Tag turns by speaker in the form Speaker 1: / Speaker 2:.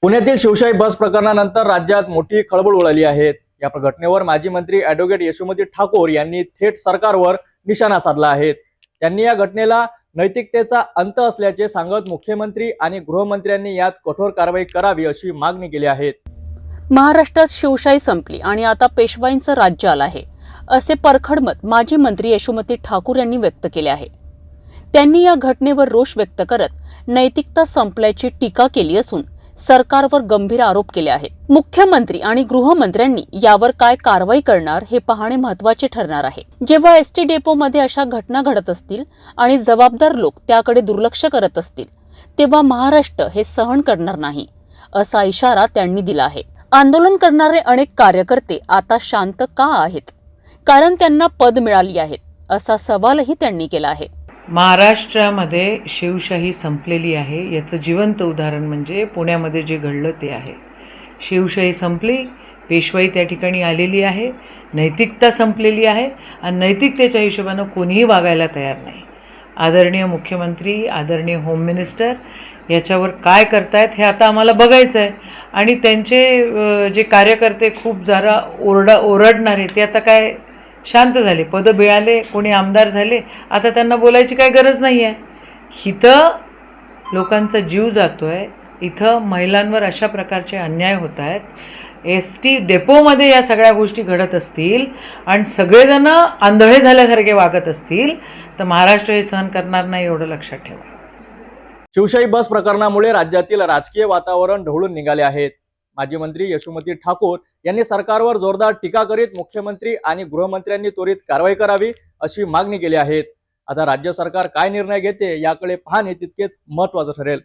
Speaker 1: पुण्यातील शिवशाही बस प्रकरणानंतर राज्यात मोठी खळबळ उडाली आहे। या घटनेवर माजी मंत्री ॲडव्होकेट यशोमती ठाकूर यांनी थेट सरकारवर निशाणा साधला आहे। त्यांनी या घटनेला नैतिकतेचा अंत असल्याचे सांगत मुख्यमंत्री आणि गृहमंत्र्यांनी यात कठोर कारवाई करावी अशी मागणी केली आहे।
Speaker 2: महाराष्ट्रात शिवशाही संपली आणि आता पेशवाईंचं राज्य आलं आहे, असे परखड मत माजी मंत्री यशोमती ठाकूर यांनी व्यक्त केले आहे। त्यांनी या घटनेवर रोष व्यक्त करत नैतिकता संपल्याची टीका केली असून सरकारवर गंभीर आरोप केले आहेत। मुख्यमंत्री आणि गृहमंत्र्यांनी यावर काय कारवाई करणार हे पाहणे महत्त्वाचे ठरणार आहे। जेव्हा एसटी डेपोमध्ये अशा घटना घडत असतील आणि जबाबदार लोक त्याकडे दुर्लक्ष करत असतील, तेव्हा महाराष्ट्र हे सहन करणार नाही, असा इशारा त्यांनी दिला आहे। आंदोलन करणारे अनेक कार्यकर्ते आता शांत का आहेत? कारण त्यांना पद मिळाली आहेत, असा सवालही त्यांनी केला आहे।
Speaker 3: महाराष्ट्रामध्ये शिवशाही संपलेली आहे याचं जिवंत उदाहरण म्हणजे पुण्यामध्ये जे घडलं ते आहे। शिवशाही संपली, पेशवाई त्या ठिकाणी आलेली आहे, नैतिकता संपलेली आहे आणि नैतिकतेच्या हिशोबानं कोणीही वागायला तयार नाही। आदरणीय मुख्यमंत्री, आदरणीय होम मिनिस्टर याच्यावर काय करतायत हे आता आम्हाला बघायचं आहे। आणि त्यांचे जे कार्यकर्ते खूप जरा ओरडणारे ते आता काय शांत झाले, पदं मिळाले, कोणी आमदार झाले, आता त्यांना बोलायची काही गरज नाही आहे। इथं लोकांचा जीव जातोय, इथं महिलांवर अशा प्रकारचे अन्याय होत आहेत। एसटी डेपोमध्ये या सगळ्या गोष्टी घडत असतील आणि सगळेजण आंधळे झाल्यासारखे वागत असतील तर महाराष्ट्र हे सहन करणार नाही, एवढं लक्षात ठेवा।
Speaker 1: शिवशाही बस प्रकरणामुळे राज्यातील राजकीय वातावरण ढवळून निघाले आहेत। माजी मंत्री यशोमती ठाकूर यांनी सरकारवर जोरदार टीका करीत मुख्यमंत्री आणि गृहमंत्र्यांनी त्वरित कारवाई करावी अशी मागणी केली आहे। आता राज्य सरकार काय निर्णय घेते याकडे पाहणे तितकेच महत्त्वाचे ठरेल।